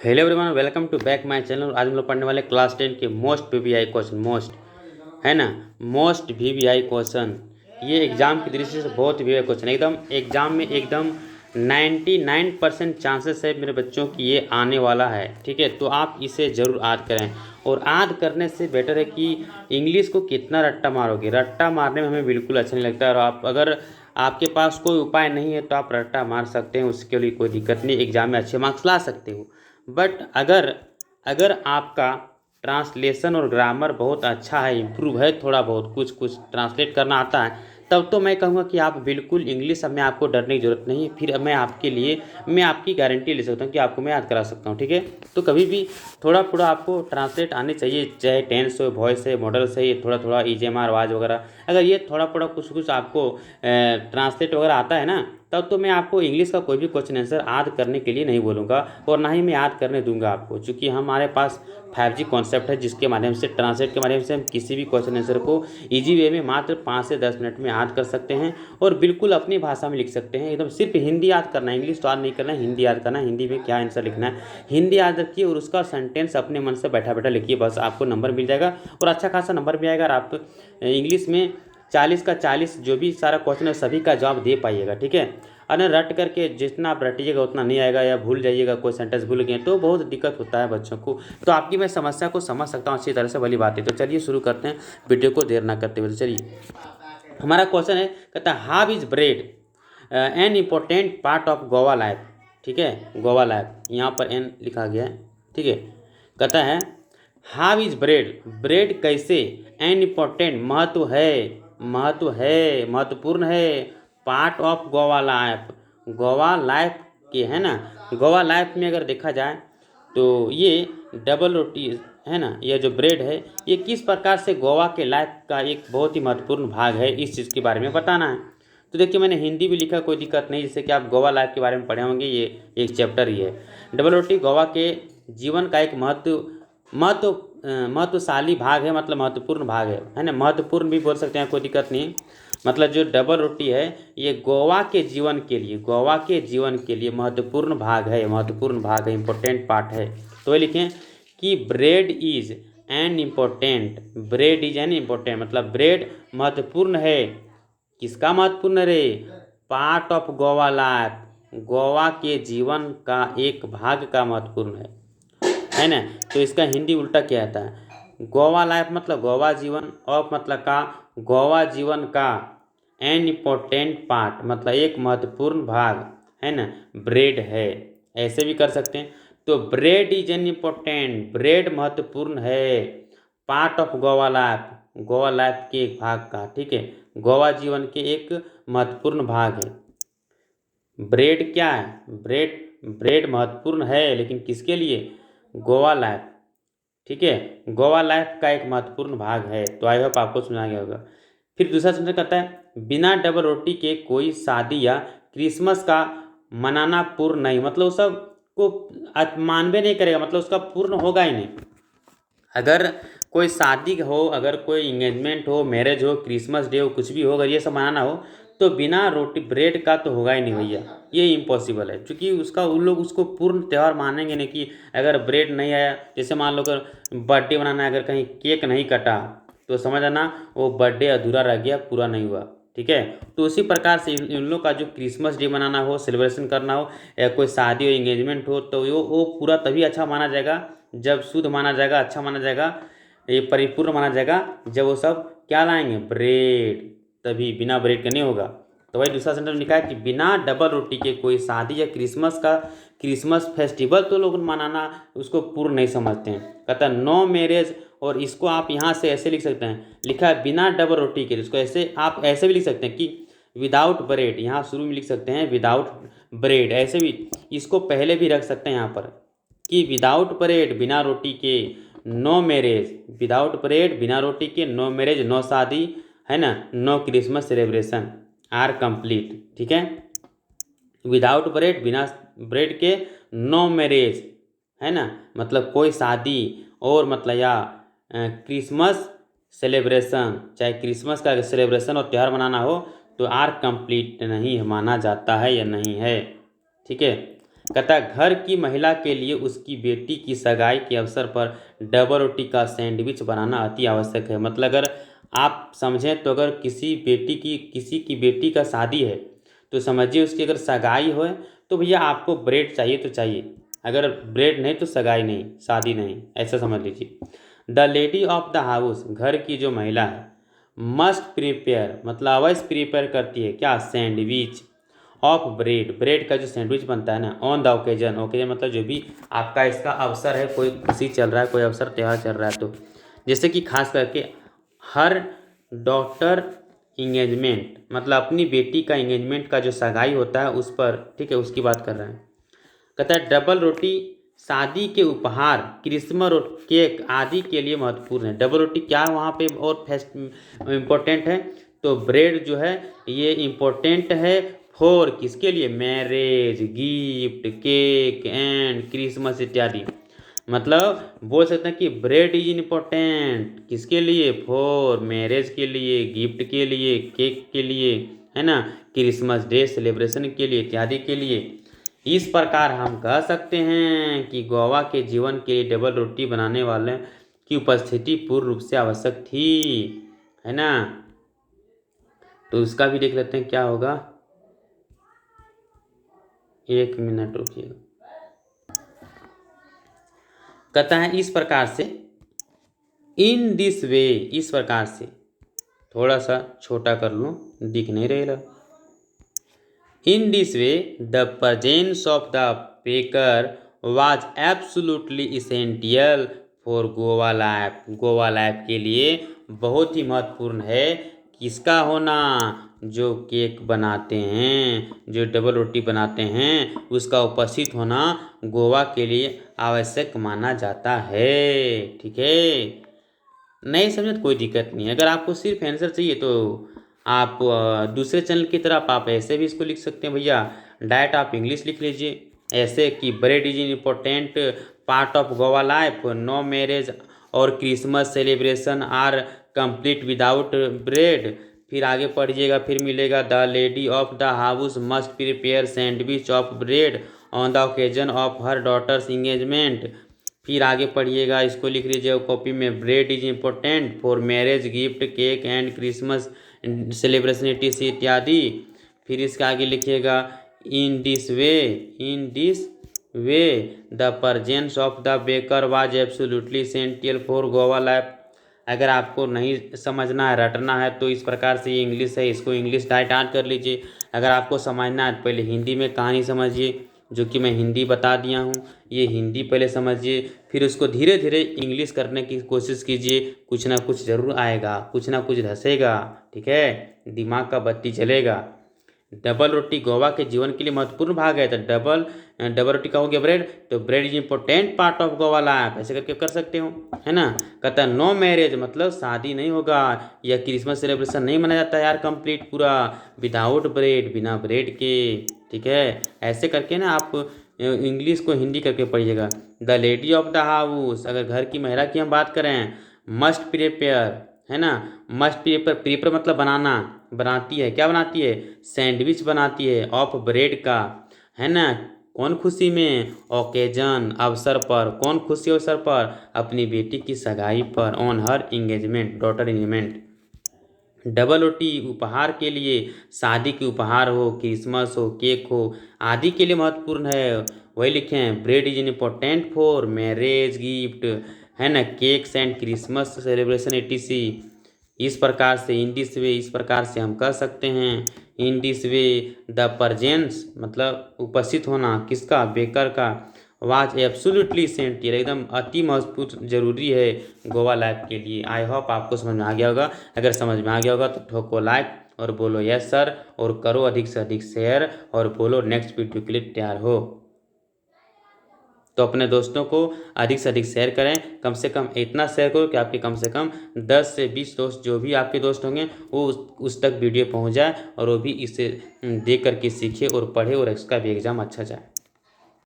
Hello everyone, welcome to back my channel. आज हम लोग पढ़ने वाले क्लास 10 के मोस्ट वीवीआई क्वेश्चन। मोस्ट है ना, मोस्ट वीवीआई क्वेश्चन। ये एग्जाम की दृष्टि से बहुत वीवीआई क्वेश्चन, एकदम एग्जाम में एकदम 99% चांसेस है मेरे बच्चों की ये आने वाला है। ठीक है, तो आप इसे ज़रूर याद करें। और याद करने से बेटर है कि इंग्लिश को कितना रट्टा मारोगे। रट्टा मारने में हमें बिल्कुल अच्छा नहीं लगता। और आप अगर आपके पास कोई उपाय नहीं है तो आप रट्टा मार सकते हैं, उसके लिए कोई दिक्कत नहीं, एग्जाम में अच्छे मार्क्स ला सकते हो। बट अगर अगर आपका ट्रांसलेशन और ग्रामर बहुत अच्छा है, इम्प्रूव है, थोड़ा बहुत कुछ कुछ ट्रांसलेट करना आता है, तब तो मैं कहूँगा कि आप बिल्कुल इंग्लिश में आपको डरने की ज़रूरत नहीं है। फिर मैं आपकी गारंटी ले सकता हूँ कि आपको मैं याद करा सकता हूँ। ठीक है, तो कभी भी थोड़ा थोड़ा आपको ट्रांसलेट आने चाहिए, चाहे टेंस हो, वॉइस है, मॉडल्स है, ये थोड़ा थोड़ा ईजेएमआर आवाज़ वगैरह, अगर ये थोड़ा थोड़ा कुछ कुछ आपको ट्रांसलेट वगैरह आता है ना, तब तो मैं आपको इंग्लिश का कोई भी क्वेश्चन आंसर याद करने के लिए नहीं बोलूँगा और ना ही मैं याद करने दूंगा आपको, क्योंकि हमारे पास 5G कॉन्सेप्ट है, जिसके माध्यम से ट्रांसलेट के माध्यम से हम किसी भी क्वेश्चन आंसर को इजी वे में मात्र 5 से 10 मिनट में याद कर सकते हैं और बिल्कुल अपनी भाषा में लिख सकते हैं। एकदम सिर्फ हिंदी याद करना है, इंग्लिश तो याद नहीं करना है, हिंदी याद करना है। हिंदी में क्या आंसर लिखना है, हिंदी याद रखिए और उसका सेंटेंस अपने मन से बैठा बैठा लिखिए, बस आपको नंबर मिल जाएगा और अच्छा खासा नंबर भी आएगा। और आप इंग्लिश में 40 का 40 जो भी सारा क्वेश्चन है सभी का जवाब दे पाइएगा। ठीक है, अगर रट करके जितना आप रटिएगा उतना नहीं आएगा, या भूल जाइएगा, कोई सेंटेंस भूल गए तो बहुत दिक्कत होता है बच्चों को। तो आपकी मैं समस्या को समझ सकता हूँ अच्छी तरह से, वाली बात है। तो चलिए शुरू करते हैं वीडियो को देर ना करते हुए। तो चलिए, हमारा क्वेश्चन है, कहता है how is bread an important part of Goa life. ठीक है, गोवा लाइफ यहाँ पर एन लिखा गया है। ठीक है, कहता है हाउ इज ब्रेड, ब्रेड कैसे, एन इम्पोर्टेंट महत्वपूर्ण है, part of Goa life, Goa life के, है ना। गोवा लाइफ में अगर देखा जाए तो ये डबल रोटी है ना, यह जो ब्रेड है ये किस प्रकार से गोवा के लाइफ का एक बहुत ही महत्वपूर्ण भाग है, इस चीज़ के बारे में बताना है। तो देखिए, मैंने हिंदी भी लिखा, कोई दिक्कत नहीं, जैसे कि आप गोवा लाइफ के बारे में पढ़े होंगे, ये एक चैप्टर ही है। डबल रोटी गोवा के जीवन का एक महत्वशाली भाग है, मतलब महत्वपूर्ण भाग है ना, महत्वपूर्ण भी बोल सकते हैं, कोई दिक्कत नहीं। मतलब जो डबल रोटी है ये गोवा के जीवन के लिए, गोवा के जीवन के लिए महत्वपूर्ण भाग है, महत्वपूर्ण भाग है, इंपॉर्टेंट पार्ट है। तो ये लिखें कि bread is an important, bread is an important, मतलब ब्रेड महत्वपूर्ण है, किसका महत्वपूर्ण रे, part of Goa life, Goa के जीवन का एक भाग का महत्वपूर्ण है ना। तो इसका हिंदी उल्टा क्या आता है, गोवा लाइफ मतलब गोवा जीवन, ऑफ मतलब का, गोवा जीवन का, एन इम्पोर्टेंट पार्ट मतलब एक महत्वपूर्ण भाग, है ना, ब्रेड है, ऐसे भी कर सकते हैं। तो bread is an important, bread महत्वपूर्ण है, part of Goa life, Goa life के एक भाग का। ठीक है, गोवा जीवन के एक महत्वपूर्ण भाग है। ब्रेड क्या है, ब्रेड ब्रेड महत्वपूर्ण है, लेकिन किसके लिए, गोवा लाइफ। ठीक है, गोवा लाइफ का एक महत्वपूर्ण भाग है। तो आई होप आपको सुना गया होगा। फिर दूसरा सेंटेंस कहता है बिना डबल रोटी के कोई शादी या क्रिसमस का मनाना पूर्ण नहीं, मतलब उस सब को मानवे नहीं करेगा, मतलब उसका पूर्ण होगा ही नहीं। अगर कोई शादी हो, अगर कोई इंगेजमेंट हो, मैरिज हो, क्रिसमस डे हो, कुछ भी हो, अगर ये सब मनाना हो तो बिना रोटी ब्रेड का तो होगा ही नहीं भैया, ये इम्पॉसिबल है, क्योंकि उसका उन लोग उसको पूर्ण त्यौहार मानेंगे नहीं कि अगर ब्रेड नहीं आया। जैसे मान लो अगर बर्थडे मनाना है, अगर कहीं केक नहीं कटा तो समझ आना वो बर्थडे अधूरा रह गया, पूरा नहीं हुआ। ठीक है, तो उसी प्रकार से इन लोग का जो क्रिसमस डे मनाना हो, सेलिब्रेशन करना हो, या कोई शादी हो, इंगेजमेंट हो, तो वो पूरा तभी अच्छा माना जाएगा जब शुद्ध माना जाएगा, अच्छा माना जाएगा, ये परिपूर्ण माना जाएगा जब वो सब क्या लाएंगे, ब्रेड, तभी बिना ब्रेड के नहीं होगा। तो वही दूसरा सेंटेंस लिखा है कि बिना डबल रोटी के कोई शादी या क्रिसमस फेस्टिवल तो लोग मनाना उसको पूर्ण नहीं समझते हैं। कहता है नो मैरिज, और इसको आप यहाँ से ऐसे लिख सकते हैं, लिखा है बिना डबल रोटी के, इसको ऐसे आप ऐसे भी लिख सकते हैं कि विदाउट ब्रेड, यहाँ शुरू में लिख सकते हैं विदाउट ब्रेड, ऐसे भी इसको पहले भी रख सकते हैं यहाँ पर कि विदाउट ब्रेड, बिना रोटी के, नो मैरिज, विदाउट ब्रेड बिना रोटी के, नो मैरिज नो शादी, है ना, no Christmas celebration are complete. ठीक है, विदाउट ब्रेड बिना ब्रेड के, नो मैरिज, है ना, मतलब कोई शादी, और मतलब या क्रिसमस सेलिब्रेशन, चाहे क्रिसमस का सेलिब्रेशन और त्यौहार मनाना हो तो आर कंप्लीट नहीं माना जाता है या नहीं है। ठीक है, कहता है घर की महिला के लिए उसकी बेटी की सगाई के अवसर पर डबल रोटी का सैंडविच बनाना अति आवश्यक है। मतलब अगर आप समझें तो अगर किसी की बेटी का शादी है तो समझिए उसकी अगर सगाई हो तो भैया आपको ब्रेड चाहिए तो चाहिए, अगर ब्रेड नहीं तो सगाई नहीं, शादी नहीं, ऐसा समझ लीजिए। The lady of the house, घर की जो महिला है, मस्ट प्रिपेयर मतलब अवश्य प्रिपेयर करती है क्या, सैंडविच ऑफ ब्रेड, ब्रेड का जो सैंडविच बनता है ना, ऑन द ओकेजन, ओकेजन मतलब जो भी आपका इसका अवसर है, कोई खुशी चल रहा है, कोई अवसर त्यौहार चल रहा है, तो जैसे कि खास करके हर डॉटर इंगेजमेंट मतलब अपनी बेटी का इंगेजमेंट का जो सगाई होता है उस पर, ठीक है, उसकी बात कर रहे हैं। कहता है डबल रोटी शादी के उपहार, क्रिसमस और केक आदि के लिए महत्वपूर्ण है। डबल रोटी क्या वहाँ पे और फेस्ट इम्पोर्टेंट है, तो ब्रेड जो है ये इम्पोर्टेंट है फॉर किसके लिए, marriage, gift, cake and Christmas इत्यादि। मतलब बोल सकते हैं कि ब्रेड इज इम्पोर्टेंट किसके लिए, फॉर मैरिज के लिए, गिफ्ट के लिए, केक के लिए, है ना, क्रिसमस डे सेलिब्रेशन के लिए इत्यादि के लिए। इस प्रकार हम कह सकते हैं कि गोवा के जीवन के लिए डबल रोटी बनाने वाले की उपस्थिति पूर्ण रूप से आवश्यक थी, है ना। तो उसका भी देख लेते हैं क्या होगा, 1 मिनट रुकिएगा। कहता है इस प्रकार से, इन दिस वे, इस प्रकार से, थोड़ा सा छोटा कर लूँ, दिख नहीं रहेगा। In this way, the presence of the baker was absolutely essential for Goa life. Goa life के लिए बहुत ही महत्वपूर्ण है किसका होना, जो केक बनाते हैं, जो डबल रोटी बनाते हैं, उसका उपस्थित होना गोवा के लिए आवश्यक माना जाता है। ठीक है, नहीं समझे तो कोई दिक्कत नहीं, अगर आपको सिर्फ आंसर चाहिए तो आप दूसरे चैनल की तरफ आप ऐसे भी इसको लिख सकते हैं भैया, डायरेक्ट आप इंग्लिश लिख लीजिए ऐसे कि bread is in important part of Goa life, no marriage और Christmas celebration are complete without bread. फिर आगे पढ़िएगा, फिर मिलेगा the lady of the house must prepare sandwich of bread on the occasion of her daughter's engagement. फिर आगे पढ़िएगा, इसको लिख लीजिए कॉपी में, bread is important for marriage, gift, cake and Christmas celebration इत्यादि। फिर इसका आगे लिखिएगा in this way the presence of the baker was absolutely essential for Goa life. अगर आपको नहीं समझना है, रटना है, तो इस प्रकार से ये इंग्लिश है, इसको इंग्लिश डायरेक्ट ऐड कर लीजिए। अगर आपको समझना है पहले हिंदी में कहानी समझिए, जो कि मैं हिंदी बता दिया हूँ, ये हिंदी पहले समझिए, फिर उसको धीरे धीरे इंग्लिश करने की कोशिश कीजिए, कुछ ना कुछ ज़रूर आएगा, कुछ ना कुछ धसेगा, ठीक है, दिमाग का बत्ती जलेगा। डबल रोटी गोवा के जीवन के लिए महत्वपूर्ण भाग है, तो डबल रोटी का हो गया ब्रेड, तो bread is important part of Goa life, ऐसे करके कर सकते हो, है ना। कहता है नो मैरिज मतलब शादी नहीं होगा या क्रिसमस सेलिब्रेशन नहीं मनाया जाता यार कंप्लीट पूरा विदाउट ब्रेड, बिना ब्रेड के, ठीक है। ऐसे करके ना आप इंग्लिश को हिंदी करके पढ़िएगा। The lady of the house, अगर घर की महिला की हम बात करें, मस्ट प्रिपेयर, है ना, मस्ट प्रिपेयर मतलब बनाना, बनाती है, क्या बनाती है, सैंडविच बनाती है ऑफ ब्रेड का, है ना, कौन खुशी में, ओकेजन अवसर पर, कौन खुशी अवसर पर, अपनी बेटी की सगाई पर, on her engagement, daughter engagement. Double रोटी उपहार के लिए, शादी के उपहार हो, क्रिसमस हो, केक हो आदि के लिए महत्वपूर्ण है, वही लिखे हैं। Bread is important for marriage, gift, है ना, cakes and Christmas celebration ETC. इस प्रकार से इन दिस वे, इस प्रकार से हम कह सकते हैं इन दिस वे द प्रेजेंस मतलब उपस्थित होना किसका, बेकर का, वाज एब्सोल्युटली एसेंशियल एकदम अति महत्वपूर्ण जरूरी है गोवा लाइफ के लिए। आई होप आपको समझ में आ गया होगा, अगर समझ में आ गया होगा तो ठोको लाइक और बोलो यस सर, और करो अधिक से अधिक शेयर और बोलो नेक्स्ट वीडियो के लिए तैयार हो। तो अपने दोस्तों को अधिक से अधिक शेयर करें, कम से कम इतना शेयर करो कि आपके कम से कम 10 से 20 दोस्त, जो भी आपके दोस्त होंगे, वो उस तक वीडियो पहुंच जाए और वो भी इसे देख करके सीखे और पढ़े और इसका भी एग्ज़ाम अच्छा जाए।